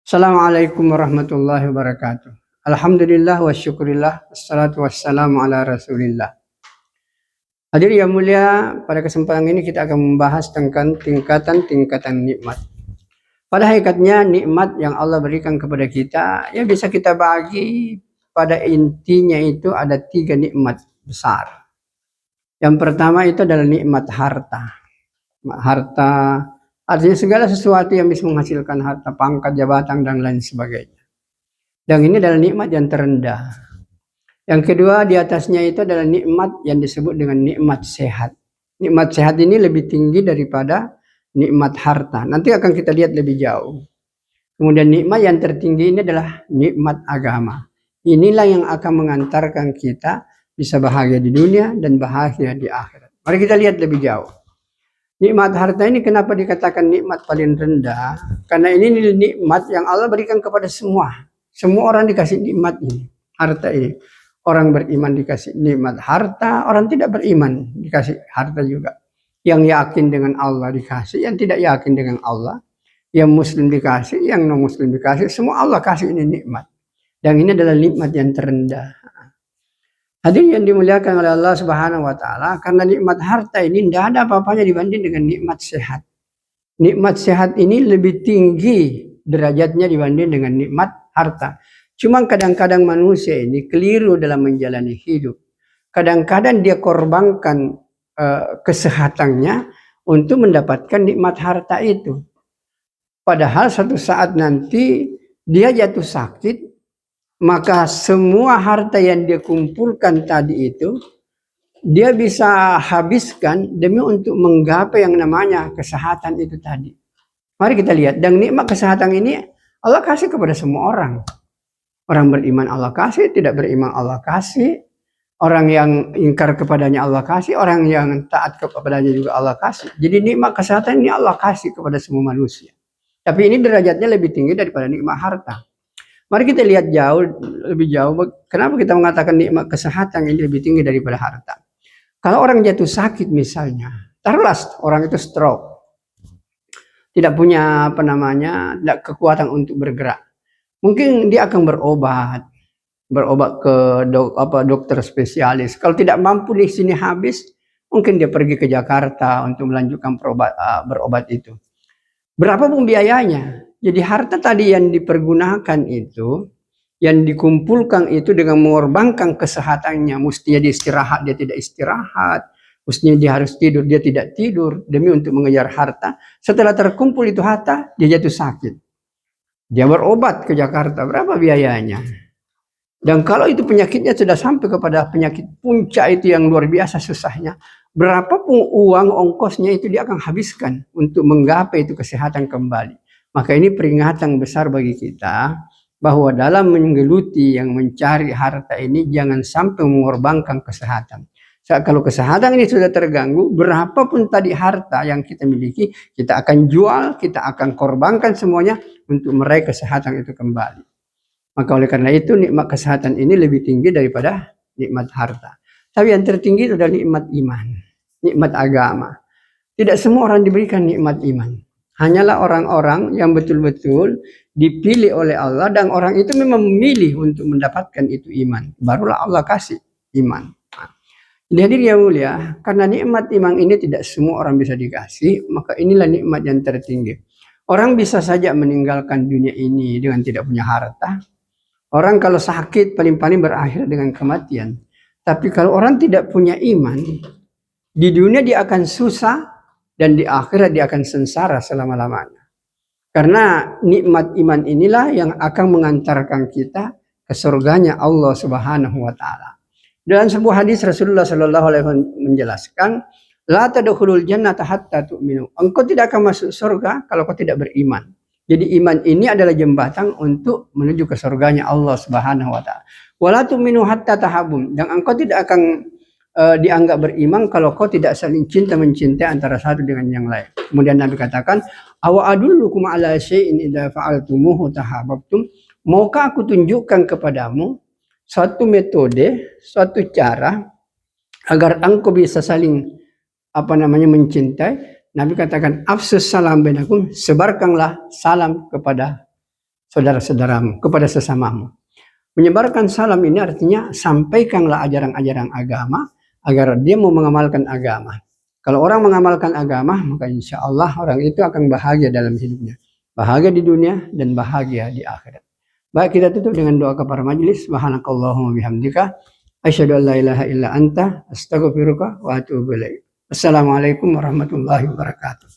Assalamualaikum warahmatullahi wabarakatuh. Alhamdulillah wa syukurillah. Assalatu wassalamu ala rasulillah. Hadirin yang mulia, pada kesempatan ini kita akan membahas tentang tingkatan-tingkatan nikmat. Pada hakikatnya nikmat yang Allah berikan kepada kita, ya bisa kita bagi pada intinya itu ada 3 nikmat besar. Yang pertama itu adalah nikmat harta. Harta artinya segala sesuatu yang bisa menghasilkan harta, pangkat, jabatan, dan lain sebagainya. Dan ini adalah nikmat yang terendah. Yang kedua di atasnya itu adalah nikmat yang disebut dengan nikmat sehat. Nikmat sehat ini lebih tinggi daripada nikmat harta. Nanti akan kita lihat lebih jauh. Kemudian nikmat yang tertinggi ini adalah nikmat agama. Inilah yang akan mengantarkan kita bisa bahagia di dunia dan bahagia di akhirat. Mari kita lihat lebih jauh. Nikmat harta ini kenapa dikatakan nikmat paling rendah? Karena ini nikmat yang Allah berikan kepada semua. Semua orang dikasih nikmat ini, harta ini. Orang beriman dikasih nikmat harta, orang tidak beriman dikasih harta juga. Yang yakin dengan Allah dikasih, yang tidak yakin dengan Allah. Yang muslim dikasih, yang non muslim dikasih. Semua Allah kasih ini nikmat. Dan ini adalah nikmat yang terendah. Hadirin yang dimuliakan oleh Allah Subhanahu wa taala, karena nikmat harta ini tidak ada apa-apanya dibanding dengan nikmat sehat. Nikmat sehat ini lebih tinggi derajatnya dibanding dengan nikmat harta. Cuma kadang-kadang manusia ini keliru dalam menjalani hidup. Kadang-kadang dia korbankan kesehatannya untuk mendapatkan nikmat harta itu. Padahal suatu saat nanti dia jatuh sakit, maka semua harta yang dia kumpulkan tadi itu dia bisa habiskan demi untuk menggapai yang namanya kesehatan itu tadi. Mari kita lihat, dan nikmat kesehatan ini Allah kasih kepada semua orang. Orang beriman Allah kasih, tidak beriman Allah kasih. Orang yang ingkar kepadanya Allah kasih, orang yang taat kepadanya juga Allah kasih. Jadi nikmat kesehatan ini Allah kasih kepada semua manusia. Tapi ini derajatnya lebih tinggi daripada nikmat harta. Mari kita lihat lebih jauh. Kenapa kita mengatakan nikmat kesehatan ini lebih tinggi daripada harta? Kalau orang jatuh sakit misalnya, taruhlah orang itu stroke, tidak punya tidak kekuatan untuk bergerak. Mungkin dia akan berobat ke dokter spesialis. Kalau tidak mampu di sini habis, mungkin dia pergi ke Jakarta untuk melanjutkan berobat itu. Berapapun biayanya. Jadi harta tadi yang dipergunakan itu, yang dikumpulkan itu dengan mengorbankan kesehatannya. Mestinya dia istirahat, dia tidak istirahat. Mestinya dia harus tidur, dia tidak tidur. Demi untuk mengejar harta. Setelah terkumpul itu harta, dia jatuh sakit. Dia berobat ke Jakarta, berapa biayanya? Dan kalau itu penyakitnya sudah sampai kepada penyakit puncak itu yang luar biasa susahnya, berapapun uang ongkosnya itu dia akan habiskan untuk menggapai itu kesehatan kembali. Maka ini peringatan besar bagi kita bahwa dalam menggeluti yang mencari harta ini jangan sampai mengorbankan kesehatan. Kalau kesehatan ini sudah terganggu, berapapun tadi harta yang kita miliki, kita akan jual, kita akan korbankan semuanya untuk meraih kesehatan itu kembali. Maka oleh karena itu nikmat kesehatan ini lebih tinggi daripada nikmat harta. Tapi yang tertinggi itu adalah nikmat iman, nikmat agama. Tidak semua orang diberikan nikmat iman. Hanyalah orang-orang yang betul-betul dipilih oleh Allah dan orang itu memang memilih untuk mendapatkan itu iman. Barulah Allah kasih iman. Jadi yang mulia, karena nikmat iman ini tidak semua orang bisa dikasih, maka inilah nikmat yang tertinggi. Orang bisa saja meninggalkan dunia ini dengan tidak punya harta. Orang kalau sakit paling-paling berakhir dengan kematian. Tapi kalau orang tidak punya iman, di dunia dia akan susah dan di akhirat dia akan sengsara selama-lamanya. Karena nikmat iman inilah yang akan mengantarkan kita ke surganya Allah Subhanahu wa taala. Dalam sebuah hadis Rasulullah sallallahu alaihi wasallam menjelaskan, la tadkhulul jannata hatta tu'minu. Engkau tidak akan masuk surga kalau kau tidak beriman. Jadi iman ini adalah jembatan untuk menuju ke surganya Allah Subhanahu wa taala. Wala tu'minu hatta tahabun. Dan engkau tidak akan dianggap beriman kalau kau tidak saling cinta mencintai antara satu dengan yang lain. Kemudian Nabi katakan, awa adullukum ala syai'in idza fa'altumuhu tahabbtum. Maukah aku tunjukkan kepadamu suatu metode, suatu cara agar engkau bisa saling mencintai. Nabi katakan, afsus salam bainakum, sebarkanlah salam kepada saudara-saudaramu, kepada sesamamu. Menyebarkan salam ini artinya sampaikanlah ajaran-ajaran agama agar dia mau mengamalkan agama. Kalau orang mengamalkan agama, maka insya Allah orang itu akan bahagia dalam hidupnya. Bahagia di dunia dan bahagia di akhirat. Baik, kita tutup dengan doa kepada majelis. Subhanakallahumma bihamdika asyhadu an la ilaha illa anta astaghfiruka wa atubu ilaik. Assalamualaikum warahmatullahi wabarakatuh.